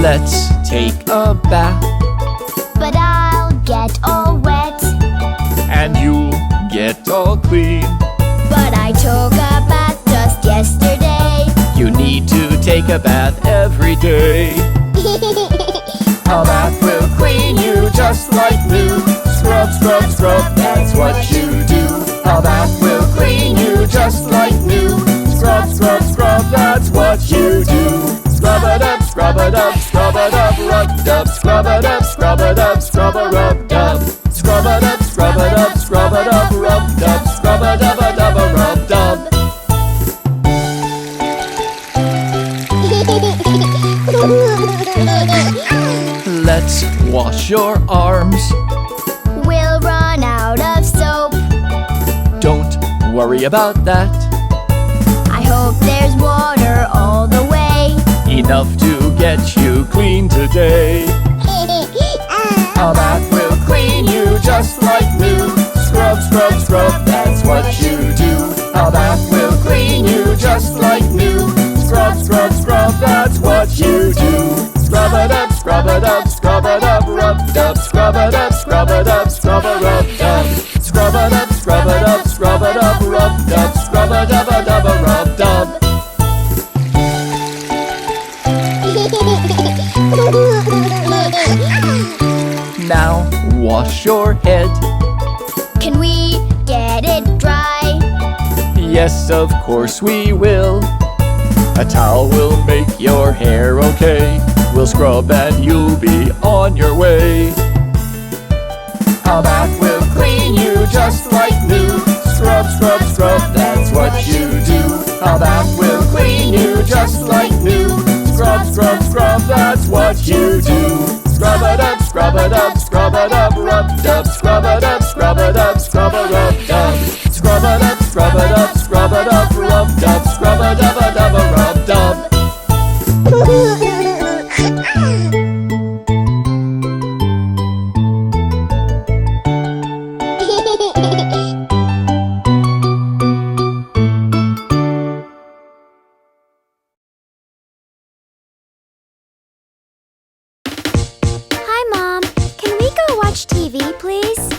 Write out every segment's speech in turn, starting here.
Let's take a bath, but I'll get all wet. and you'll get all clean. But I took a bath just yesterday. You need to take a bath every day. A bath will clean you just like new. Scrub, scrub, scrub, that's what you do. A bath will clean you just like new. Scrub, scrub, scrub, that's what you do. Scrub it up, scrub it up, scrub it up, rub dub. Scrub it up, scrub it up, scrub a rub dub. Scrub it up, scrub it up, scrub it up, rub dub. Scrub a dub a dub a rub dub. Let's wash your arms. We'll run out of soap. Don't worry about that. I hope there's water all the way. Enough to get you clean today. A bath will clean you just like new. Scrub, scrub, scrub, that's what you do. A bath will clean you just like new. Scrub, scrub, scrub, that's what you do. Scrub it up, scrub it up, scrub it up, rub dub. Scrub it up, scrub it up, scrub a rub dub. Scrub it up, scrub it up, scrub it up, rub dub. Scrub a dub a dub a rub dub. Now wash your head. Can we get it dry? Yes, of course we will. A towel will make your hair okay. We'll scrub and you'll be on your way. A bath will clean you just like new. Scrub, scrub, scrub, that's what you do. A bath will clean you just like new. Scrub, scrub, scrub, that's what you do. Scrub it up, scrub it up, scrub it up, rub dub. Scrub it up, scrub it up, scrub a rub dub. Scrub it up, scrub it up, scrub it up, rub dub. Scrub a dub a dub a rub dub. TV, please?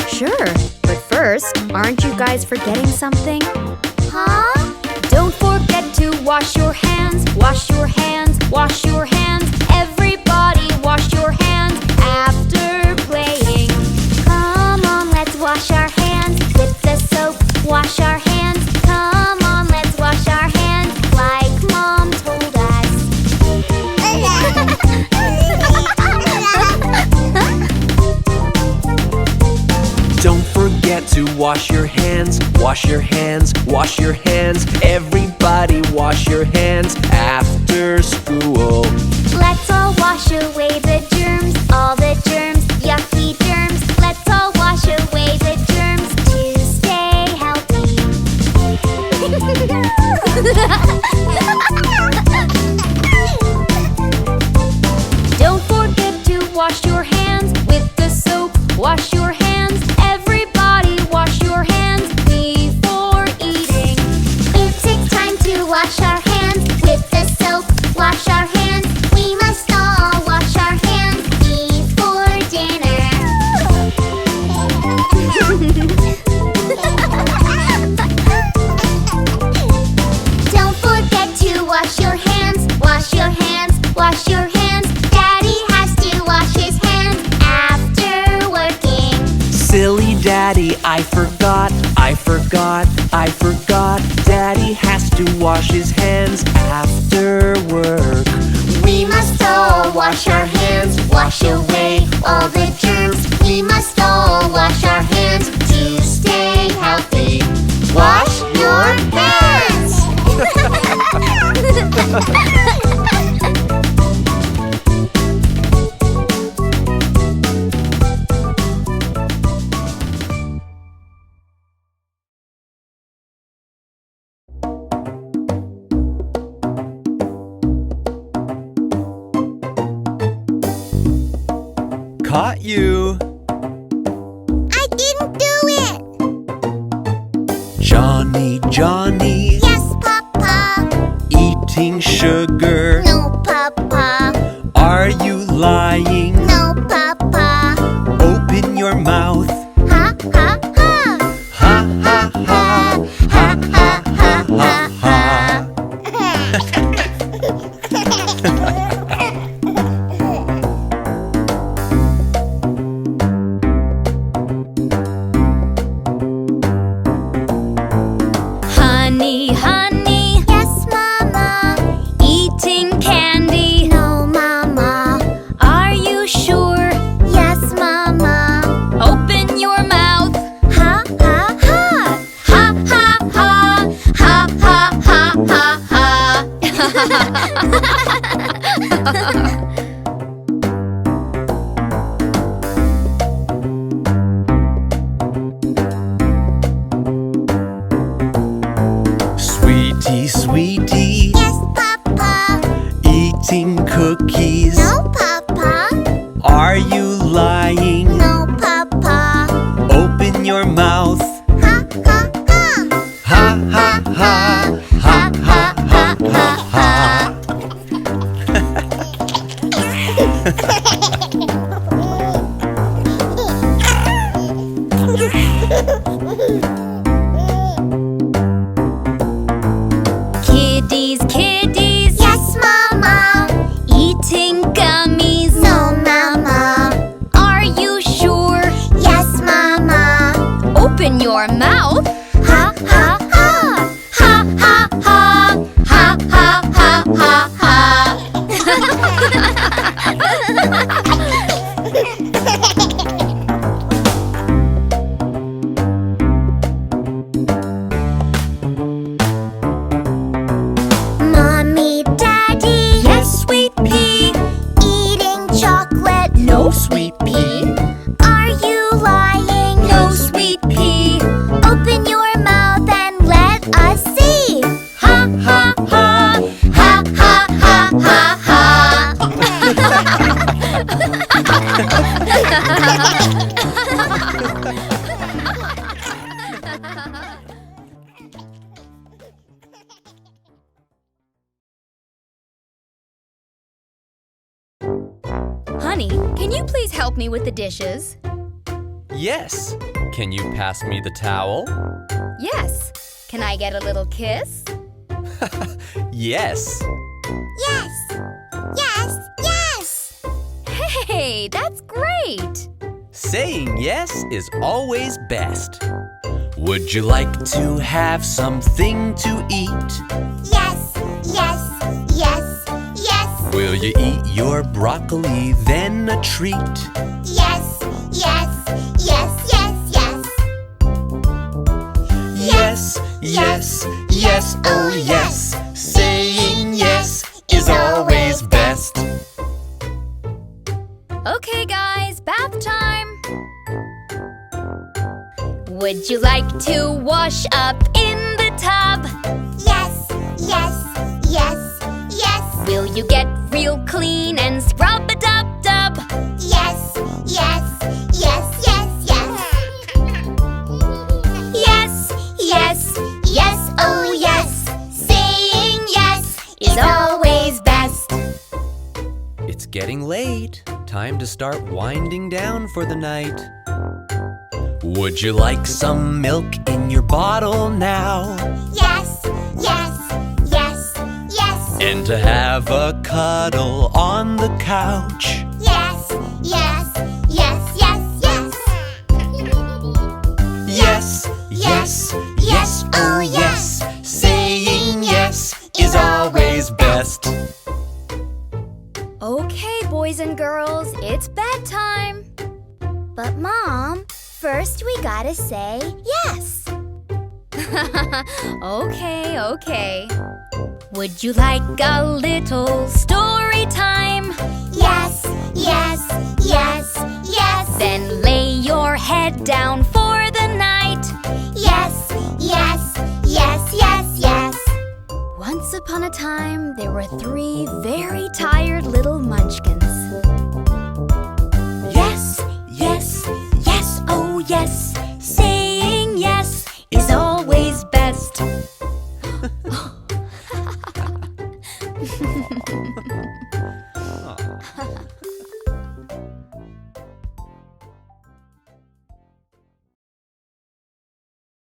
Sure, but first, aren't you guys forgetting something? Huh? Don't forget to wash your hands, wash your hands, wash your hands. Everybody wash your hands after playing. Come on, let's wash our hands with the soap. Wash our hands. Come on, let's wash our hands like Mom told us. Don't forget to wash your hands, wash your hands, wash your hands. Everybody wash your hands after school. Let's all wash away the germs, all the germs, yucky germs. Let's all wash away the germs to stay healthy. Don't forget to wash your hands with the soap. Wash your hands. Everybody wash your hands before eating. It takes time to wash our hands with the soap. Wash our hands. We must all wash our hands before dinner. Don't forget to wash your hands. Wash your hands. Wash your hands. Daddy has to wash his hands after working. Silly Daddy, I forgot, I forgot, I forgot. Daddy has to wash his hands after work. We must all wash our hands, wash away all the germs. We must all wash our hands to stay healthy. Wash your hands! Caught you! I didn't do it! Johny, Johny, Yes, Papa! eating sugar. No, Papa! Are you lying? No, Papa. Open your mouth. Ha, ha, ha. Ha ha ha. Ha ha ha ha ha. Honey, honey, Yes, Mama. eating candy. No, Mama. Are you sure? Yes, Mama. Open your mouth. Ha, ha, ha. Ha ha ha. Ha ha ha ha ha. Sweetie, sweetie, Yes, Papa. eating cookies. No, Papa. Are you lying? No, Papa. Open your mouth. Ha, ha, ha. Ha ha ha. Ha ha ha ha ha. Kiddies, kiddies, Yes, Mama. eating gummies. No, Mama. Are you sure? Yes, Mama. Open your mouth. Ha, ha, ha. Ha ha ha. Ha ha ha ha ha. Mommy, Daddy. Yes, sweet pea. Eating chocolate. No, sweet pea. Are you lying? No, sweet pea. Open your mouth and let us see. Ha ha ha. Ha ha ha ha ha. Honey, can you please help me with the dishes? Yes. Can you pass me the towel? Yes. Can I get a little kiss? Yes. Yes. Yes. Yes. Hey, that's great! Saying yes is always best. Would you like to have something to eat? Yes. Yes. Yes. Yes. Will you eat your broccoli, then a treat? Yes. Yes. Yes. Yes. Yes. Yes, yes, yes, oh yes. Saying yes is always best. Okay, guys, bath time! Would you like to wash up in the tub? Yes. Yes. Yes. Yes. Will you get real clean and scrub-a-dub-dub? Yes. Yes. Yes. Yes. Yes. Yes, yes, Yes. Oh yes. Saying yes is always best. It's getting late. Time to start winding down for the night. Would you like some milk in your bottle now? Yes. Yes. Yes. Yes. And to have a cuddle on the couch? Yes. Yes. Yes. Yes. Yes. Yes, yes, yes, oh yes. Saying yes is always best. Okay, boys and girls, it's bedtime. But Mom, first we gotta say yes. Okay, okay. Would you like a little story time? Yes. Yes. Yes. Yes. Then lay your head down for the night. Yes. Yes. Yes. Yes. Yes. Once upon a time, there were 3 very tired little munchkins. Yes. Yes. Yes. Oh yes. Saying yes is always best.